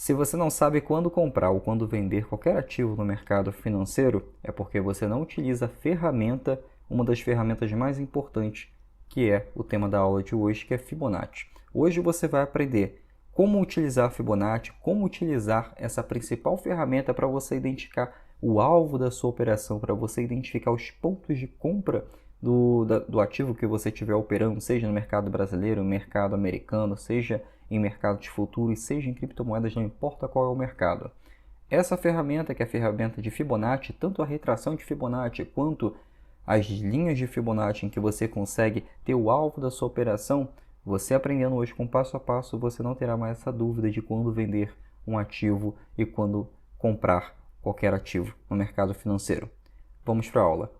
Se você não sabe quando comprar ou quando vender qualquer ativo no mercado financeiro, é porque você não utiliza a ferramenta, uma das ferramentas mais importantes, que é o tema da aula de hoje, que é Fibonacci. Hoje você vai aprender como utilizar Fibonacci, como utilizar essa principal ferramenta para você identificar o alvo da sua operação, para você identificar os pontos de compra do ativo que você estiver operando, seja no mercado brasileiro, no mercado americano, seja em mercado de futuros, seja em criptomoedas, não importa qual é o mercado. Essa ferramenta, que é a ferramenta de Fibonacci, tanto a retração de Fibonacci quanto as linhas de Fibonacci em que você consegue ter o alvo da sua operação, você aprendendo hoje com passo a passo, você não terá mais essa dúvida de quando vender um ativo e quando comprar qualquer ativo no mercado financeiro. Vamos para a aula.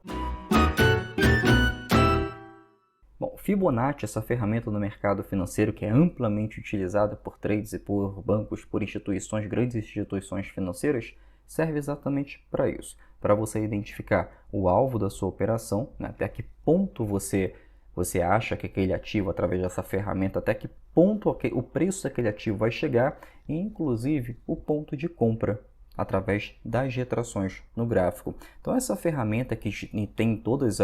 Bom, Fibonacci, essa ferramenta no mercado financeiro que é amplamente utilizada por traders e por bancos, por instituições, grandes instituições financeiras, serve exatamente para isso, para você identificar o alvo da sua operação, né, até que ponto você acha que aquele ativo, através dessa ferramenta, até que ponto o preço daquele ativo vai chegar, e inclusive o ponto de compra, através das retrações no gráfico. Então essa ferramenta que tem todas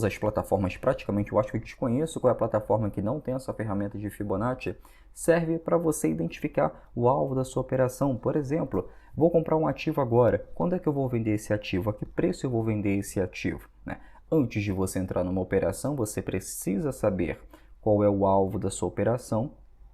as plataformas, praticamente, eu acho que eu desconheço qual é a plataforma que não tem essa ferramenta de Fibonacci, serve para você identificar o alvo da sua operação. Por exemplo, vou comprar um ativo agora, quando é que eu vou vender esse ativo? A que preço eu vou vender esse ativo? Antes de você entrar numa operação, você precisa saber qual é o alvo da sua operação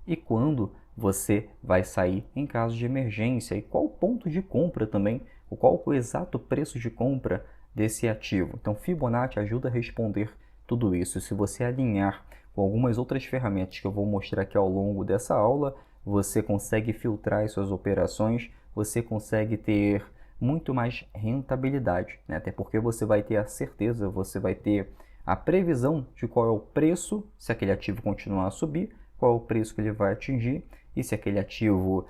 e quando você vai sair em caso de emergência e qual o ponto de compra também, qual o exato preço de compra desse ativo. Então, Fibonacci ajuda a responder tudo isso. Se você alinhar com algumas outras ferramentas que eu vou mostrar aqui ao longo dessa aula, você consegue filtrar as suas operações, você consegue ter muito mais rentabilidade, né? Até porque você vai ter a certeza, você vai ter a previsão de qual é o preço, se aquele ativo continuar a subir, qual é o preço que ele vai atingir, e se aquele ativo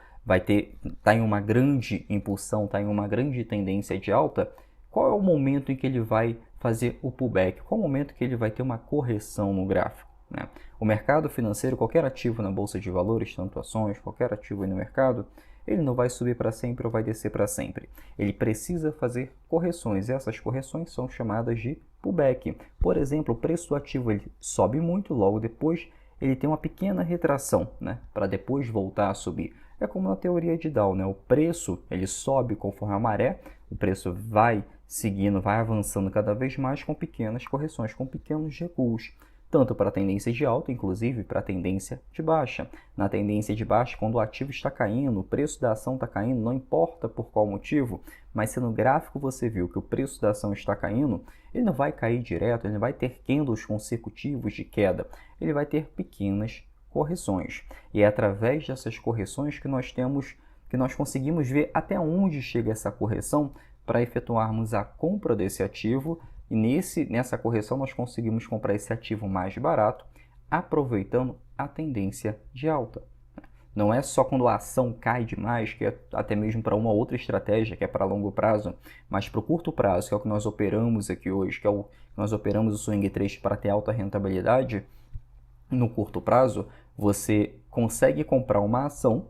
está em uma grande impulsão, está em uma grande tendência de alta, qual é o momento em que ele vai fazer o pullback, qual é o momento que ele vai ter uma correção no gráfico, né? O mercado financeiro, qualquer ativo na bolsa de valores, tanto ações, qualquer ativo aí no mercado, ele não vai subir para sempre ou vai descer para sempre. Ele precisa fazer correções, e essas correções são chamadas de pullback. Por exemplo, o preço do ativo ele sobe muito, logo depois ele tem uma pequena retração, né, para depois voltar a subir. É como na teoria de Dow, né? O preço ele sobe conforme a maré, o preço vai seguindo, vai avançando cada vez mais com pequenas correções, com pequenos recuos, tanto para a tendência de alta, inclusive para a tendência de baixa. Na tendência de baixa, quando o ativo está caindo, o preço da ação está caindo, não importa por qual motivo, mas se no gráfico você viu que o preço da ação está caindo, ele não vai cair direto, ele não vai ter candles consecutivos de queda, ele vai ter pequenas correções. E é através dessas correções que nós conseguimos ver até onde chega essa correção para efetuarmos a compra desse ativo. E nessa correção nós conseguimos comprar esse ativo mais barato, aproveitando a tendência de alta. Não é só quando a ação cai demais, que é até mesmo para uma outra estratégia, que é para longo prazo, mas para o curto prazo, que é o que nós operamos aqui hoje, que é o que nós operamos o swing trade para ter alta rentabilidade. No curto prazo, você consegue comprar uma ação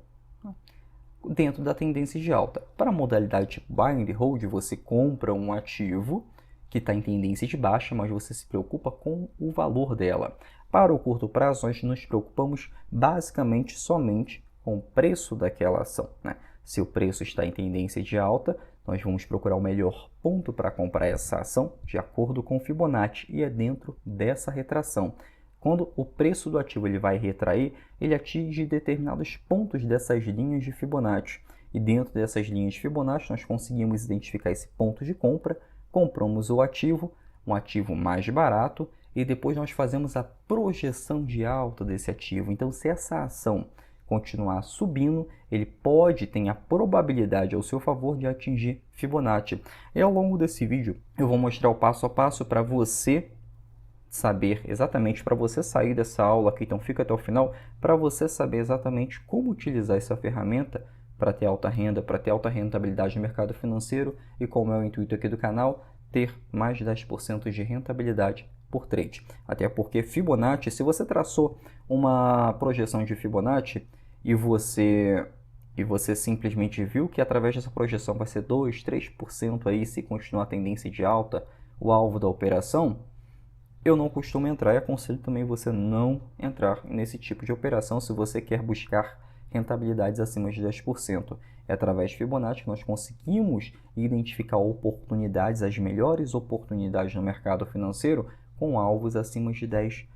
dentro da tendência de alta. Para a modalidade tipo buy and hold, você compra um ativo que está em tendência de baixa, mas você se preocupa com o valor dela. Para o curto prazo, nós nos preocupamos basicamente somente com o preço daquela ação, né? Se o preço está em tendência de alta, nós vamos procurar o melhor ponto para comprar essa ação de acordo com o Fibonacci, e é dentro dessa retração. Quando o preço do ativo ele vai retrair, ele atinge determinados pontos dessas linhas de Fibonacci. E dentro dessas linhas de Fibonacci, nós conseguimos identificar esse ponto de compra, compramos o ativo, um ativo mais barato, e depois nós fazemos a projeção de alta desse ativo. Então, se essa ação continuar subindo, ele tem a probabilidade ao seu favor de atingir Fibonacci. E ao longo desse vídeo, eu vou mostrar o passo a passo para você saber exatamente, para você sair dessa aula aqui, então fica até o final, para você saber exatamente como utilizar essa ferramenta para ter alta renda, para ter alta rentabilidade no mercado financeiro, e como é o intuito aqui do canal, ter mais de 10% de rentabilidade por trade. Até porque Fibonacci, se você traçou uma projeção de Fibonacci e você e você simplesmente viu que através dessa projeção vai ser 2, 3% aí se continuar a tendência de alta, o alvo da operação, eu não costumo entrar e aconselho também você não entrar nesse tipo de operação se você quer buscar rentabilidades acima de 10%. É através de Fibonacci que nós conseguimos identificar oportunidades, as melhores oportunidades no mercado financeiro com alvos acima de 10%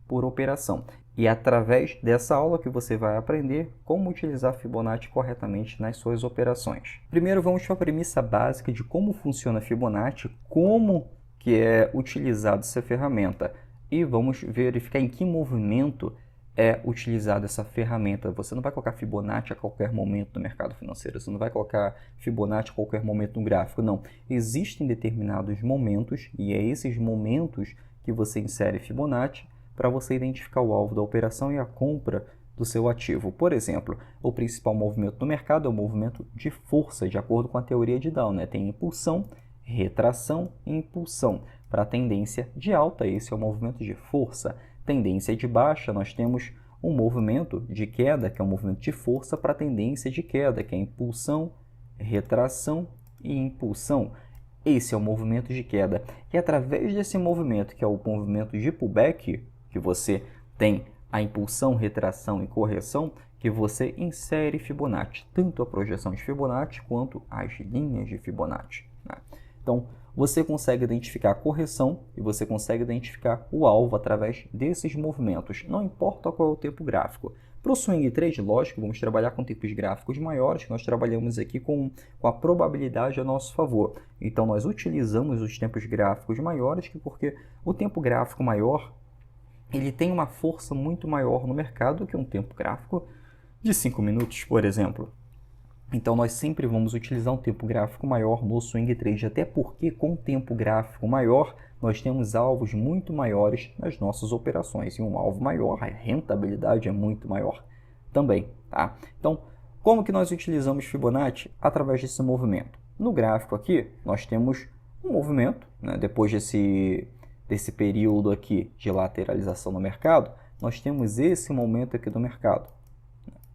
por operação. E é através dessa aula que você vai aprender como utilizar Fibonacci corretamente nas suas operações. Primeiro vamos para a premissa básica de como funciona Fibonacci, como que é utilizada essa ferramenta e vamos verificar em que movimento é utilizada essa ferramenta. Você não vai colocar Fibonacci a qualquer momento no mercado financeiro, você não vai colocar Fibonacci a qualquer momento no gráfico, não. Existem determinados momentos e é esses momentos que você insere Fibonacci para você identificar o alvo da operação e a compra do seu ativo. Por exemplo, o principal movimento do mercado é o movimento de força, de acordo com a teoria de Dow, né? Tem impulsão, retração e impulsão. Para a tendência de alta, esse é o movimento de força. Tendência de baixa, nós temos um movimento de queda, que é um movimento de força, para a tendência de queda, que é impulsão, retração e impulsão. Esse é o movimento de queda. E através desse movimento, que é o movimento de pullback, que você tem a impulsão, retração e correção, que você insere Fibonacci, tanto a projeção de Fibonacci quanto as linhas de Fibonacci, né? Então, você consegue identificar a correção e você consegue identificar o alvo através desses movimentos, não importa qual é o tempo gráfico. Para o swing trade, lógico, vamos trabalhar com tempos gráficos maiores, que nós trabalhamos aqui com a probabilidade a nosso favor. Então, nós utilizamos os tempos gráficos maiores, porque o tempo gráfico maior ele tem uma força muito maior no mercado que um tempo gráfico de 5 minutos, por exemplo. Então, nós sempre vamos utilizar um tempo gráfico maior no swing trade, até porque com tempo gráfico maior, nós temos alvos muito maiores nas nossas operações. E um alvo maior, a rentabilidade é muito maior também, tá? Então, como que nós utilizamos Fibonacci? Através desse movimento. No gráfico aqui, nós temos um movimento, né? Depois desse período aqui de lateralização no mercado, nós temos esse momento aqui do mercado.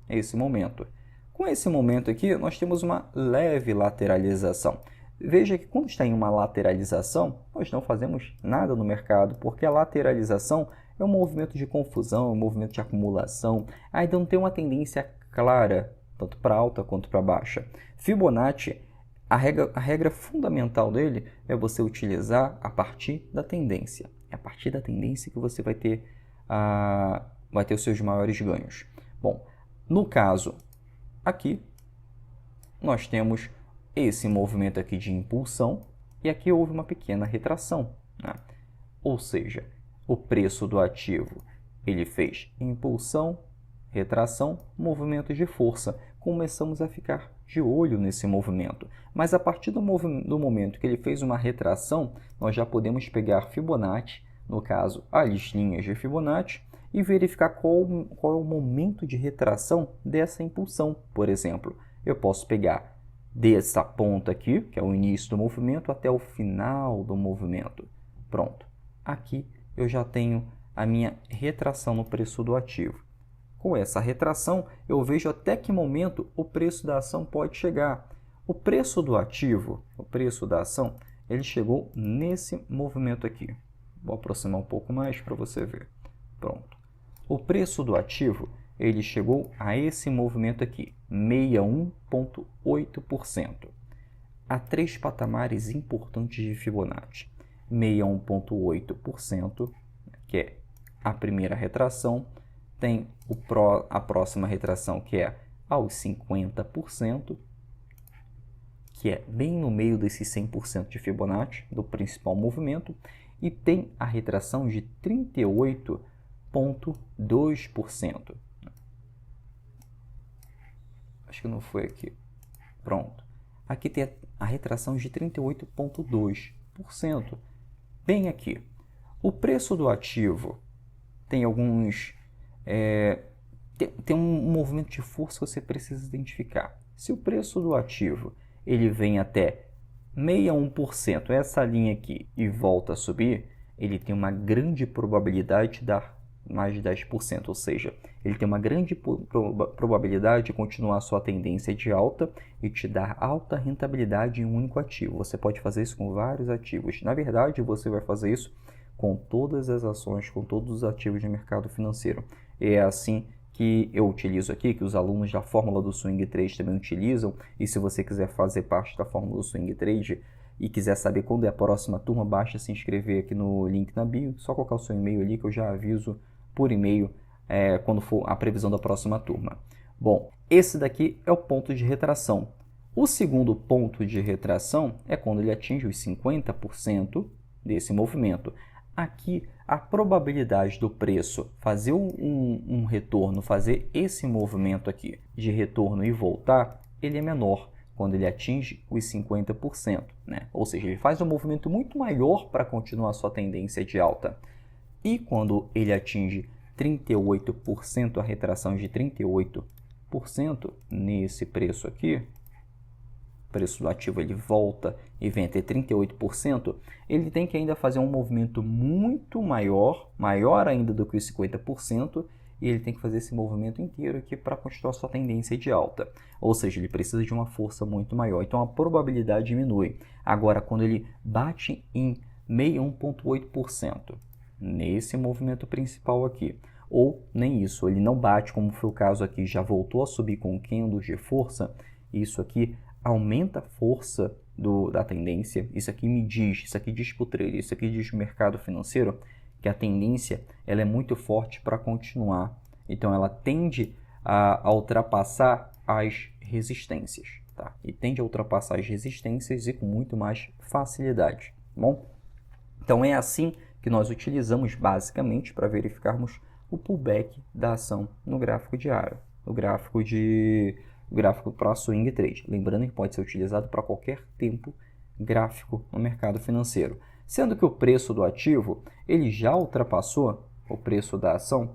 Esse momento. Com esse momento aqui, nós temos uma leve lateralização. Veja que quando está em uma lateralização, nós não fazemos nada no mercado, porque a lateralização é um movimento de confusão, é um movimento de acumulação, ainda não tem uma tendência clara, tanto para alta quanto para baixa. Fibonacci, a regra fundamental dele é você utilizar a partir da tendência. É a partir da tendência que você vai ter os seus maiores ganhos. Bom, no caso aqui, nós temos esse movimento aqui de impulsão e aqui houve uma pequena retração, né? Ou seja, o preço do ativo ele fez impulsão, retração, movimento de força. Começamos a ficar de olho nesse movimento, mas a partir do momento que ele fez uma retração, nós já podemos pegar Fibonacci, no caso as linhas de Fibonacci, e verificar qual é o momento de retração dessa impulsão. Por exemplo, eu posso pegar dessa ponta aqui, que é o início do movimento, até o final do movimento. Pronto. Aqui eu já tenho a minha retração no preço do ativo. Com essa retração, eu vejo até que momento o preço da ação pode chegar. O preço do ativo, o preço da ação, ele chegou nesse movimento aqui. Vou aproximar um pouco mais para você ver. Pronto. O preço do ativo, ele chegou a esse movimento aqui, 61,8%. Há três patamares importantes de Fibonacci. 61,8%, que é a primeira retração, tem a próxima retração, que é aos 50%, que é bem no meio desses 100% de Fibonacci, do principal movimento, e tem a retração de 38,2%. Acho que não foi aqui. Pronto. Aqui tem a retração de 38,2%. Bem aqui. O preço do ativo tem alguns... tem um movimento de força que você precisa identificar. Se o preço do ativo ele vem até 61%, essa linha aqui, e volta a subir, ele tem uma grande probabilidade de dar mais de 10%, ou seja, ele tem uma grande probabilidade de continuar a sua tendência de alta e te dar alta rentabilidade em um único ativo. Você pode fazer isso com vários ativos. Na verdade, você vai fazer isso com todas as ações, com todos os ativos de mercado financeiro. E é assim que eu utilizo aqui, que os alunos da Fórmula do Swing Trade também utilizam. E se você quiser fazer parte da Fórmula do Swing Trade e quiser saber quando é a próxima turma, basta se inscrever aqui no link na bio, só colocar o seu e-mail ali que eu já aviso por e-mail quando for a previsão da próxima turma. Bom, esse daqui é o ponto de retração. O segundo ponto de retração é quando ele atinge os 50% desse movimento. Aqui, a probabilidade do preço fazer um retorno, fazer esse movimento aqui de retorno e voltar, ele é menor quando ele atinge os 50%, né? Ou seja, ele faz um movimento muito maior para continuar a sua tendência de alta. E quando ele atinge 38%, a retração de 38% nesse preço aqui, o preço do ativo ele volta e vem até 38%, ele tem que ainda fazer um movimento muito maior ainda do que os 50%, e ele tem que fazer esse movimento inteiro aqui para continuar sua tendência de alta. Ou seja, ele precisa de uma força muito maior, então a probabilidade diminui. Agora, quando ele bate em 61,8%, nesse movimento principal aqui, ou nem isso, ele não bate, como foi o caso aqui, já voltou a subir com candles de força, isso aqui aumenta a força da tendência, isso aqui diz para o trader, isso aqui diz para o mercado financeiro, que a tendência ela é muito forte para continuar. Então, ela tende a ultrapassar as resistências. Tá? E tende a ultrapassar as resistências e com muito mais facilidade. Tá bom? Então, é assim que nós utilizamos basicamente para verificarmos o pullback da ação no gráfico diário, no gráfico para swing trade. Lembrando que pode ser utilizado para qualquer tempo gráfico no mercado financeiro. Sendo que o preço do ativo, ele já ultrapassou, o preço da ação,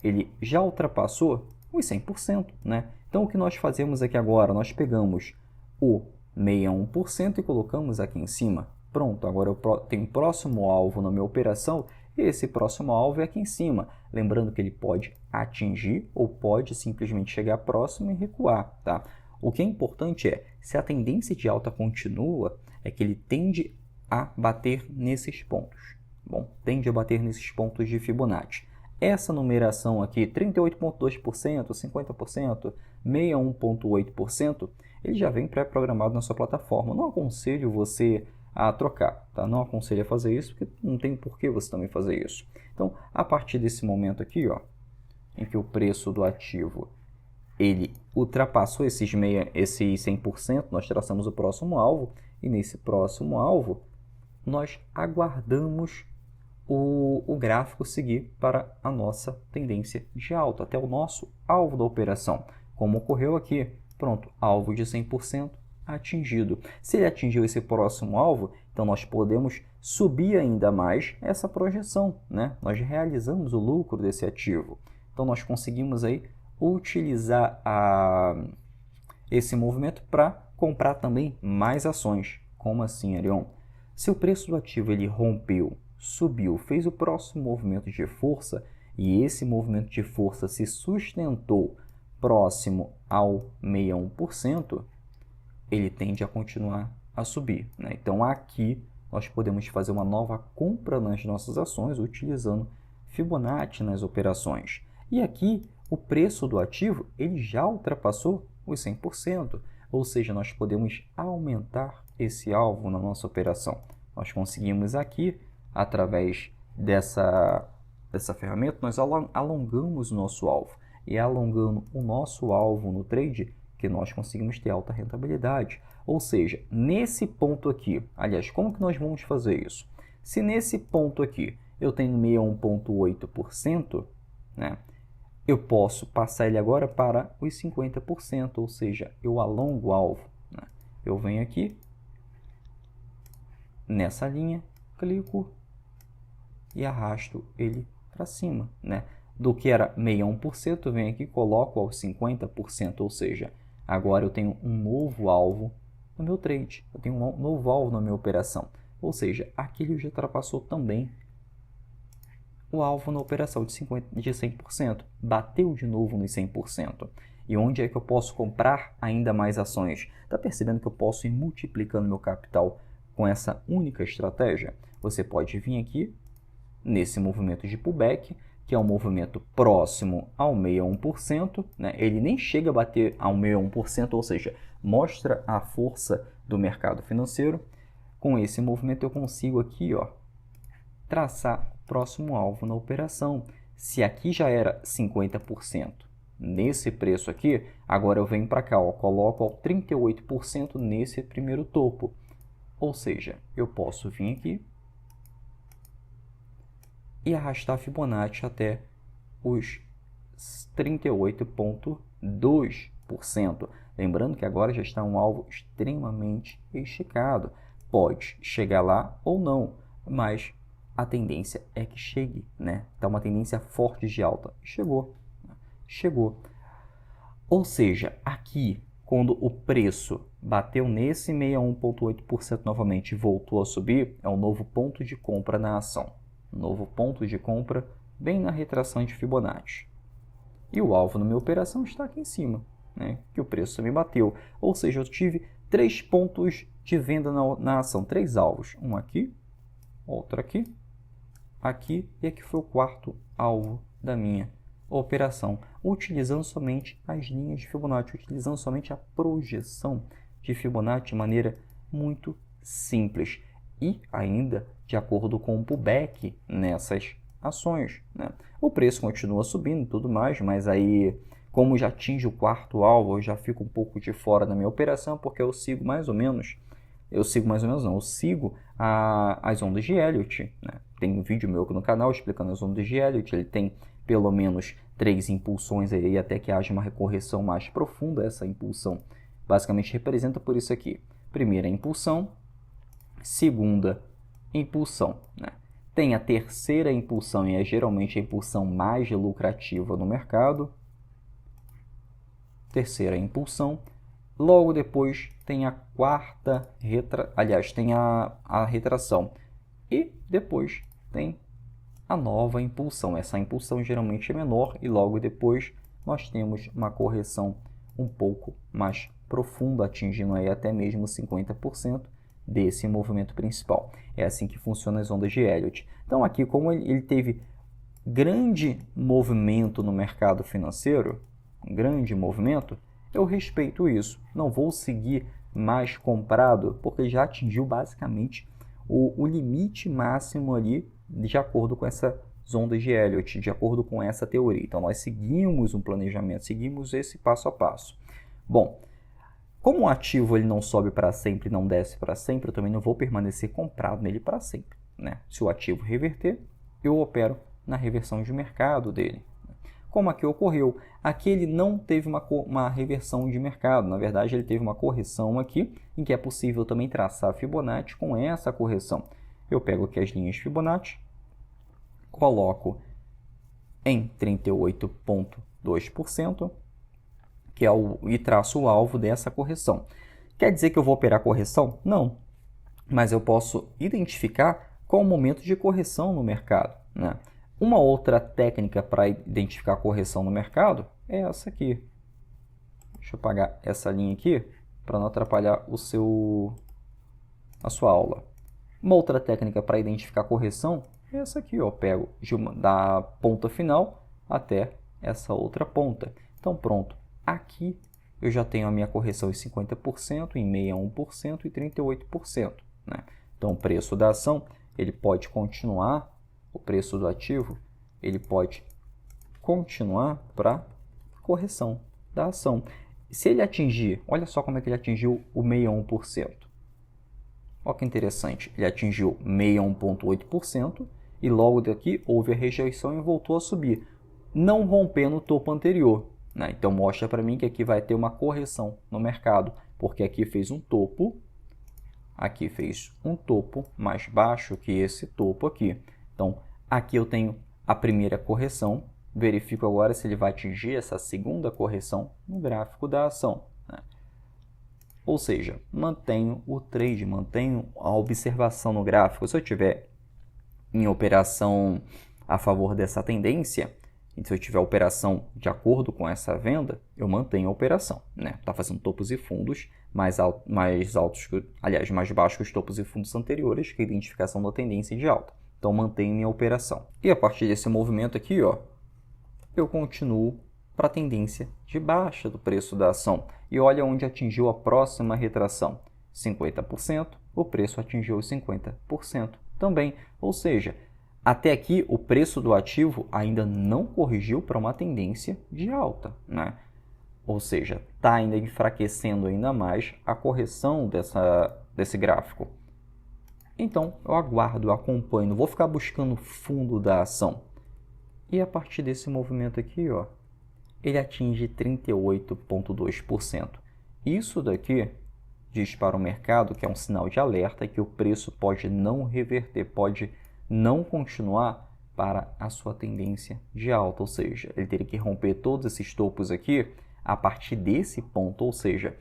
ele já ultrapassou os 100%, né? Então, o que nós fazemos aqui agora, nós pegamos o 61% e colocamos aqui em cima. Pronto, agora eu tenho um próximo alvo na minha operação, e esse próximo alvo é aqui em cima. Lembrando que ele pode atingir ou pode simplesmente chegar próximo e recuar, tá? O que é importante é, se a tendência de alta continua, é que ele tende a bater nesses pontos. Bom, tende a bater nesses pontos de Fibonacci. Essa numeração aqui, 38,2%, 50%, 61,8%, ele já vem pré-programado na sua plataforma. Não aconselho você a trocar, tá? Não aconselho a fazer isso, porque não tem por que você também fazer isso. Então, a partir desse momento aqui, ó, em que o preço do ativo ele ultrapassou esses 100%, nós traçamos o próximo alvo, e nesse próximo alvo, nós aguardamos o gráfico seguir para a nossa tendência de alta, até o nosso alvo da operação, como ocorreu aqui. Pronto, alvo de 100% atingido. Se ele atingiu esse próximo alvo, então nós podemos subir ainda mais essa projeção, né? Nós realizamos o lucro desse ativo. Então nós conseguimos aí utilizar esse movimento para comprar também mais ações. Como assim, Arion? Se o preço do ativo ele rompeu, subiu, fez o próximo movimento de força e esse movimento de força se sustentou próximo ao 61%, ele tende a continuar a subir, né? Então aqui nós podemos fazer uma nova compra nas nossas ações utilizando Fibonacci nas operações. E aqui o preço do ativo ele já ultrapassou os 100%, ou seja, nós podemos aumentar esse alvo na nossa operação. Nós conseguimos aqui, através dessa ferramenta, nós alongamos o nosso alvo. E alongando o nosso alvo no trade, que nós conseguimos ter alta rentabilidade. Ou seja, nesse ponto aqui, aliás, como que nós vamos fazer isso? Se nesse ponto aqui eu tenho 61,8%, né, eu posso passar ele agora para os 50%, ou seja, eu alongo o alvo. Né? Eu venho aqui, nessa linha, clico e arrasto ele para cima. Né? Do que era 61%, eu venho aqui e coloco aos 50%, ou seja, agora eu tenho um novo alvo no meu trade, eu tenho um novo alvo na minha operação. Ou seja, aqui ele já ultrapassou também o alvo na operação de 100%. Bateu de novo nos 100%. E onde é que eu posso comprar ainda mais ações? Está percebendo que eu posso ir multiplicando meu capital com essa única estratégia? Você pode vir aqui nesse movimento de pullback, que é um movimento próximo ao 61%, né? Ele nem chega a bater ao 61%, ou seja, mostra a força do mercado financeiro. Com esse movimento eu consigo aqui, ó, traçar o próximo alvo na operação. Se aqui já era 50%, nesse preço aqui, agora eu venho para cá, ó, coloco 38% nesse primeiro topo. Ou seja, eu posso vir aqui e arrastar a Fibonacci até os 38,2%. Lembrando que agora já está um alvo extremamente esticado. Pode chegar lá ou não, mas a tendência é que chegue, né? Está uma tendência forte de alta. Chegou. Ou seja, aqui, quando o preço bateu nesse 61,8% novamente e voltou a subir, é um novo ponto de compra na ação. Novo ponto de compra bem na retração de Fibonacci. E o alvo na minha operação está aqui em cima, né? Que o preço também bateu. Ou seja, eu tive 3 pontos de venda na ação, 3 alvos. Um aqui, outro aqui e aqui foi o quarto alvo da minha operação, utilizando somente as linhas de Fibonacci, utilizando somente a projeção de Fibonacci de maneira muito simples e ainda de acordo com o pullback nessas ações, né? O preço continua subindo e tudo mais, mas aí, como já atinge o quarto alvo, eu já fico um pouco de fora da minha operação, porque eu sigo as ondas de Elliott, né? Tem um vídeo meu no canal explicando as ondas de Elliott, ele tem pelo menos 3 impulsões aí até que haja uma correção mais profunda. Essa impulsão basicamente representa por isso aqui: primeira impulsão, segunda impulsão, né? Tem a terceira impulsão e é geralmente a impulsão mais lucrativa no mercado. Terceira impulsão. Logo depois tem a quarta tem a retração. E depois tem a nova impulsão. Essa impulsão geralmente é menor e logo depois nós temos uma correção um pouco mais profunda, atingindo aí até mesmo 50% desse movimento principal. É assim que funcionam as ondas de Elliott. Então aqui, como ele teve grande movimento no mercado financeiro, um grande movimento, eu respeito isso. Não vou seguir mais comprado, porque já atingiu basicamente o limite máximo ali, de acordo com essas ondas de Elliott, de acordo com essa teoria. Então nós seguimos um planejamento, seguimos esse passo a passo. Bom, como o ativo ele não sobe para sempre, não desce para sempre, eu também não vou permanecer comprado nele para sempre, né? Se o ativo reverter, eu opero na reversão de mercado dele. Como aqui ocorreu, aqui ele não teve uma reversão de mercado, na verdade ele teve uma correção aqui, em que é possível também traçar a Fibonacci com essa correção. Eu pego aqui as linhas Fibonacci, coloco em 38,2%, que é e traço o alvo dessa correção. Quer dizer que eu vou operar correção? Não, mas eu posso identificar qual o momento de correção no mercado, né? Uma outra técnica para identificar a correção no mercado é essa aqui. Deixa eu apagar essa linha aqui para não atrapalhar a sua aula. Uma outra técnica para identificar a correção é essa aqui, ó. Eu pego da ponta final até essa outra ponta. Então pronto, aqui eu já tenho a minha correção em 50%, em 61% e 38%, né? Então o preço da ação ele pode continuar, o preço do ativo ele pode continuar para correção da ação. Se ele atingir, olha só como é que ele atingiu o 61%. Olha que interessante, ele atingiu 61,8% e logo daqui houve a rejeição e voltou a subir, não rompendo o topo anterior, né? Então mostra para mim que aqui vai ter uma correção no mercado, porque aqui fez um topo mais baixo que esse topo aqui. Então aqui eu tenho a primeira correção, verifico agora se ele vai atingir essa segunda correção no gráfico da ação, né? Ou seja, mantenho o trade, mantenho a observação no gráfico. Se eu tiver em operação a favor dessa tendência, e se eu tiver operação de acordo com essa venda, eu mantenho a operação, né? Tá fazendo topos e fundos mais altos, aliás, mais baixos que os topos e fundos anteriores, que é a identificação da tendência de alta. Então, mantenho minha operação. E a partir desse movimento aqui, ó, eu continuo para a tendência de baixa do preço da ação. E olha onde atingiu a próxima retração, 50%, o preço atingiu os 50% também. Ou seja, até aqui o preço do ativo ainda não corrigiu para uma tendência de alta, né? Ou seja, está ainda enfraquecendo ainda mais a correção desse gráfico. Então, eu aguardo, eu acompanho, não vou ficar buscando o fundo da ação. E a partir desse movimento aqui, ó, ele atinge 38,2%. Isso daqui diz para o mercado que é um sinal de alerta que o preço pode não reverter, pode não continuar para a sua tendência de alta, ou seja, ele teria que romper todos esses topos aqui a partir desse ponto, ou seja,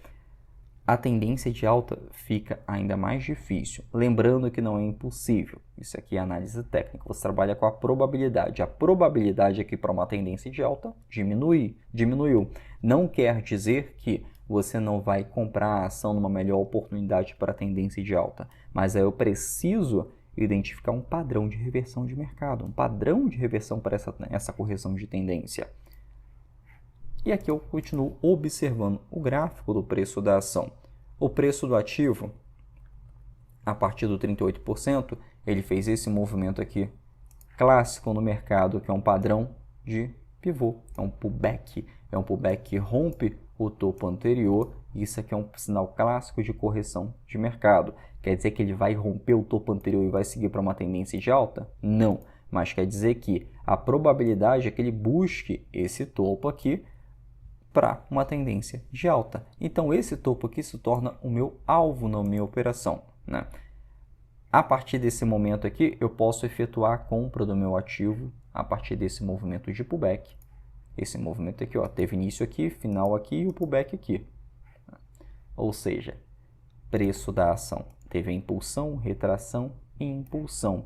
a tendência de alta fica ainda mais difícil. Lembrando que não é impossível. Isso aqui é análise técnica. Você trabalha com a probabilidade. A probabilidade aqui para uma tendência de alta diminuiu. Não quer dizer que você não vai comprar a ação numa melhor oportunidade para a tendência de alta. Mas aí eu preciso identificar um padrão de reversão de mercado, um padrão de reversão para essa correção de tendência. E aqui eu continuo observando o gráfico do preço da ação. O preço do ativo, a partir do 38%, ele fez esse movimento aqui clássico no mercado, que é um padrão de pivô, é um pullback que rompe o topo anterior. Isso aqui é um sinal clássico de correção de mercado. Quer dizer que ele vai romper o topo anterior e vai seguir para uma tendência de alta? Não, mas quer dizer que a probabilidade é que ele busque esse topo aqui para uma tendência de alta. Então, esse topo aqui se torna o meu alvo na minha operação, né? A partir desse momento aqui, eu posso efetuar a compra do meu ativo a partir desse movimento de pullback. Esse movimento aqui, ó, teve início aqui, final aqui e o pullback aqui. Ou seja, preço da ação teve a impulsão, retração e impulsão.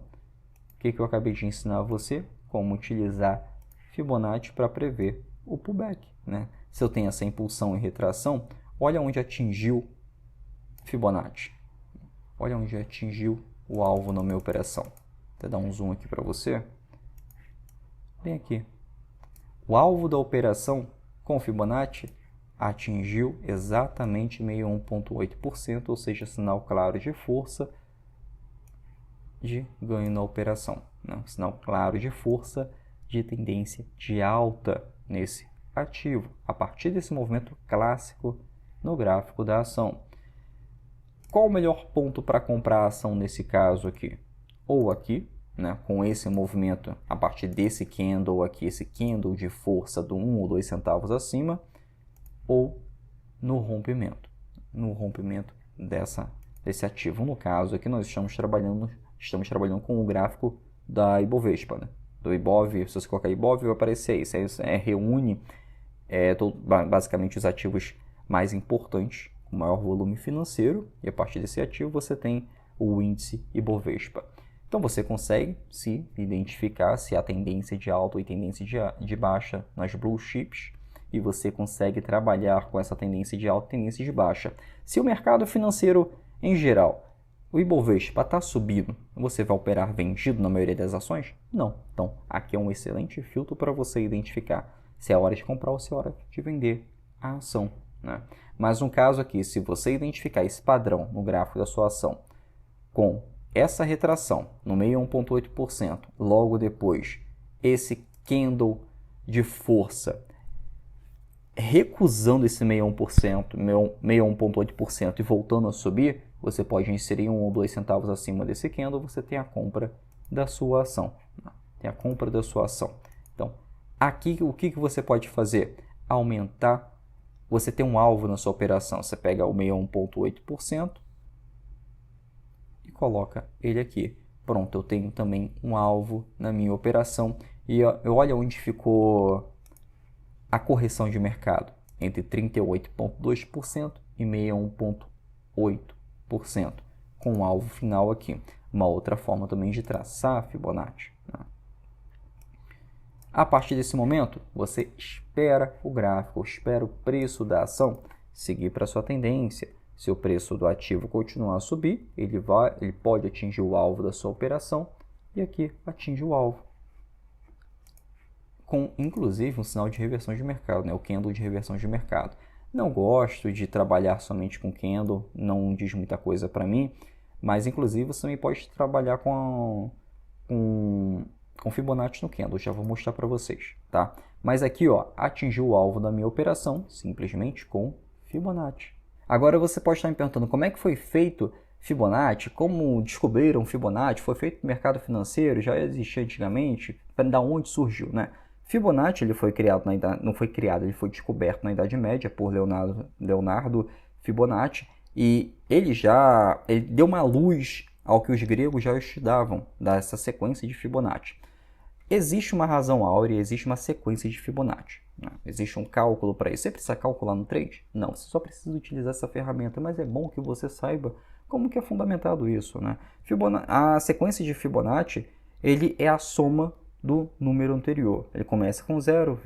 O que eu acabei de ensinar a você? Como utilizar Fibonacci para prever o pullback, né? Se eu tenho essa impulsão e retração, olha onde atingiu Fibonacci. Olha onde atingiu o alvo na minha operação. Vou até dar um zoom aqui para você. Bem aqui. O alvo da operação com Fibonacci atingiu exatamente 61,8%, ou seja, sinal claro de força de ganho na operação, né? Sinal claro de força de tendência de alta nesse ativo, a partir desse movimento clássico no gráfico da ação. Qual o melhor ponto para comprar a ação nesse caso aqui? Ou aqui, né, com esse movimento a partir desse candle aqui, esse candle de força do 1 ou 2 centavos acima, ou no rompimento desse ativo. No caso aqui nós estamos trabalhando com o gráfico da Ibovespa, né? Do Ibov, se você colocar Ibov vai aparecer isso, reúne basicamente os ativos mais importantes, com maior volume financeiro, e a partir desse ativo você tem o índice Ibovespa. Então você consegue se identificar se há tendência de alta e tendência de baixa nas blue chips, e você consegue trabalhar com essa tendência de alta e tendência de baixa. Se o mercado financeiro em geral, o Ibovespa está subindo, você vai operar vendido na maioria das ações? Não. Então aqui é um excelente filtro para você identificar se é hora de comprar ou se é hora de vender a ação, né? Mas no caso aqui, se você identificar esse padrão no gráfico da sua ação com essa retração no meio 1,8%, logo depois esse candle de força recusando esse 1,8% e voltando a subir, você pode inserir 1 ou 2 centavos acima desse candle, você tem a compra da sua ação, né? Tem a compra da sua ação. Então, aqui, o que você pode fazer? Aumentar. Você tem um alvo na sua operação. Você pega o 61,8% e coloca ele aqui. Pronto, eu tenho também um alvo na minha operação. E olha onde ficou a correção de mercado. Entre 38,2% e 61,8%. Com um alvo final aqui. Uma outra forma também de traçar a Fibonacci, né? A partir desse momento, você espera o gráfico, espera o preço da ação seguir para sua tendência. Se o preço do ativo continuar a subir, ele pode atingir o alvo da sua operação e aqui atinge o alvo. Com, inclusive, um sinal de reversão de mercado, né? O candle de reversão de mercado. Não gosto de trabalhar somente com candle, não diz muita coisa para mim, mas, inclusive, você também pode trabalhar com Fibonacci no candle, já vou mostrar para vocês, tá? Mas aqui, ó, atingiu o alvo da minha operação simplesmente com Fibonacci. Agora você pode estar me perguntando como é que foi feito Fibonacci, como descobriram Fibonacci, foi feito no mercado financeiro, já existia antigamente, da onde surgiu, né? Fibonacci ele foi criado não foi criado, ele foi descoberto na Idade Média por Leonardo Fibonacci e ele deu uma luz ao que os gregos já estudavam dessa sequência de Fibonacci. Existe uma razão áurea, existe uma sequência de Fibonacci, né? Existe um cálculo para isso. Você precisa calcular no trade? Não, você só precisa utilizar essa ferramenta, mas é bom que você saiba como que é fundamentado isso, né? A sequência de Fibonacci, ele é a soma do número anterior. Ele começa com 0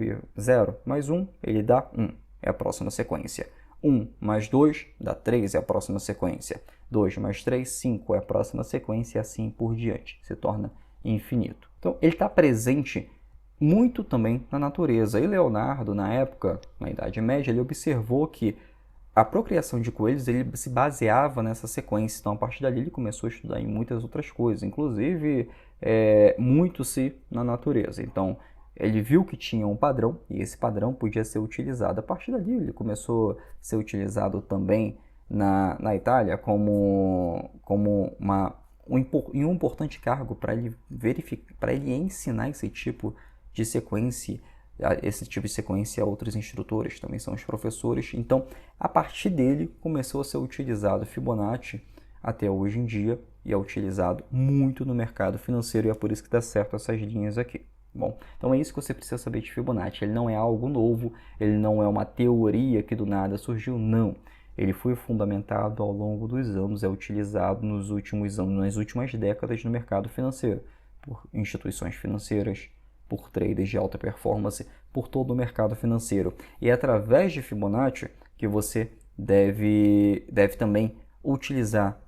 mais 1, ele dá 1, é a próxima sequência. 1 mais 2 dá 3, é a próxima sequência. 2 mais 3, 5 é a próxima sequência e assim por diante. Se torna infinito. Então, ele está presente muito também na natureza. E Leonardo, na época, na Idade Média, ele observou que a procriação de coelhos ele se baseava nessa sequência. Então, a partir dali, ele começou a estudar em muitas outras coisas, inclusive muito-se na natureza. Então, ele viu que tinha um padrão e esse padrão podia ser utilizado. A partir dali, ele começou a ser utilizado também na Itália como um importante cargo para ele verificar, para ele ensinar esse tipo de sequência a outros instrutores, também são os professores. Então, a partir dele começou a ser utilizado Fibonacci até hoje em dia e é utilizado muito no mercado financeiro e é por isso que dá certo essas linhas aqui. Bom, então é isso que você precisa saber de Fibonacci. Ele não é algo novo, ele não é uma teoria que do nada surgiu, não. Ele foi fundamentado ao longo dos anos, é utilizado nos últimos anos, nas últimas décadas no mercado financeiro, por instituições financeiras, por traders de alta performance, por todo o mercado financeiro. E é através de Fibonacci que você deve também utilizar,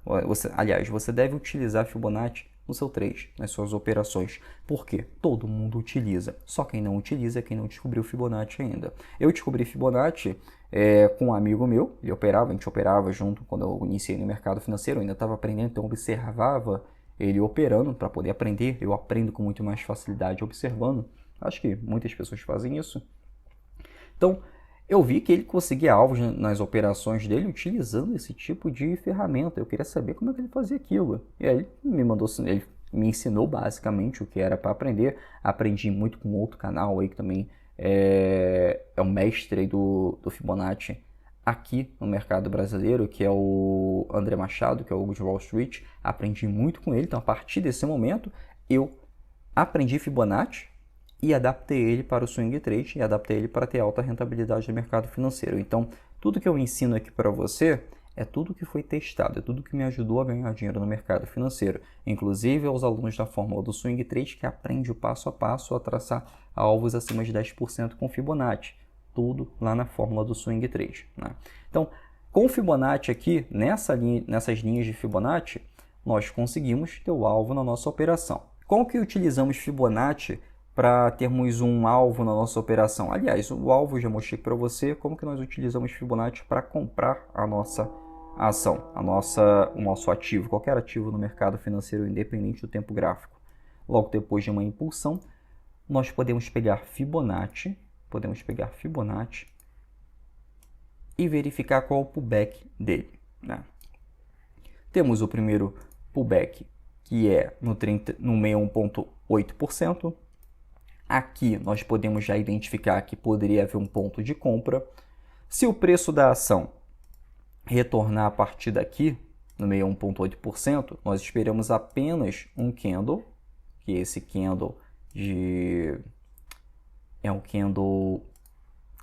você deve utilizar Fibonacci no seu trade, nas suas operações. Por quê? Todo mundo utiliza. Só quem não utiliza é quem não descobriu Fibonacci ainda. Eu descobri Fibonacci com um amigo meu, a gente operava junto quando eu iniciei no mercado financeiro, eu ainda estava aprendendo, então eu observava ele operando para poder aprender. Eu aprendo com muito mais facilidade observando. Acho que muitas pessoas fazem isso. Então, eu vi que ele conseguia alvos nas operações dele utilizando esse tipo de ferramenta. Eu queria saber como é que ele fazia aquilo. E aí ele me ensinou basicamente o que era para aprender. Aprendi muito com outro canal aí que também é o mestre do Fibonacci aqui no mercado brasileiro, que é o André Machado, que é o Hugo de Wall Street. Aprendi muito com ele. Então, a partir desse momento, eu aprendi Fibonacci e adaptei ele para o swing trade e adaptei ele para ter alta rentabilidade no mercado financeiro. Então, tudo que eu ensino aqui para você é tudo que foi testado, é tudo que me ajudou a ganhar dinheiro no mercado financeiro. Inclusive aos alunos da fórmula do swing trade que aprende o passo a passo a traçar alvos acima de 10% com Fibonacci. Tudo lá na fórmula do swing trade, né? Então, com Fibonacci aqui, nessas linhas de Fibonacci, nós conseguimos ter o alvo na nossa operação. Como que utilizamos Fibonacci para termos um alvo na nossa operação? Aliás, o alvo eu já mostrei para você como que nós utilizamos Fibonacci para comprar a nossa ação, o nosso ativo, qualquer ativo no mercado financeiro, independente do tempo gráfico. Logo depois de uma impulsão, nós podemos pegar Fibonacci e verificar qual é o pullback dele, né? Temos o primeiro pullback, que é no 61,8%. Aqui nós podemos já identificar que poderia haver um ponto de compra. Se o preço da ação retornar a partir daqui, no 61,8%, nós esperamos apenas um candle, que esse candle é um candle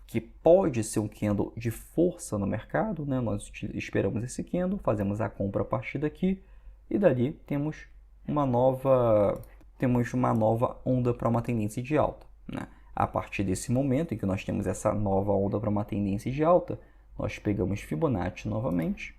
que pode ser um candle de força no mercado, né? Nós esperamos esse candle, fazemos a compra a partir daqui e dali temos uma nova onda para uma tendência de alta, né? A partir desse momento em que nós temos essa nova onda para uma tendência de alta, nós pegamos Fibonacci novamente,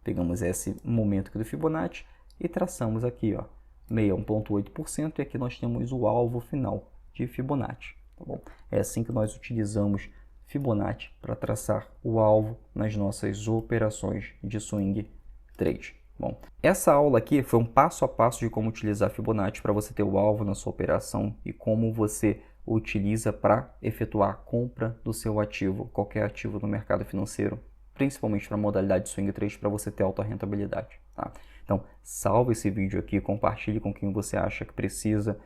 pegamos esse momento aqui do Fibonacci e traçamos aqui, ó, 61,8%, e aqui nós temos o alvo final de Fibonacci, tá bom? É assim que nós utilizamos Fibonacci para traçar o alvo nas nossas operações de swing trade. Bom, essa aula aqui foi um passo a passo de como utilizar Fibonacci para você ter o alvo na sua operação e como você utiliza para efetuar a compra do seu ativo, qualquer ativo no mercado financeiro, principalmente para a modalidade swing trade, para você ter alta rentabilidade, tá? Então, salve esse vídeo aqui, compartilhe com quem você acha que precisa.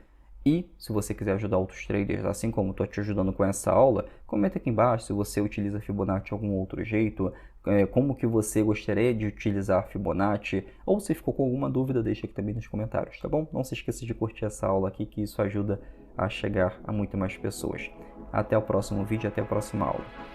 E se você quiser ajudar outros traders, assim como estou te ajudando com essa aula, comenta aqui embaixo se você utiliza Fibonacci de algum outro jeito, como que você gostaria de utilizar Fibonacci, ou se ficou com alguma dúvida, deixa aqui também nos comentários, tá bom? Não se esqueça de curtir essa aula aqui, que isso ajuda a chegar a muito mais pessoas. Até o próximo vídeo, até a próxima aula.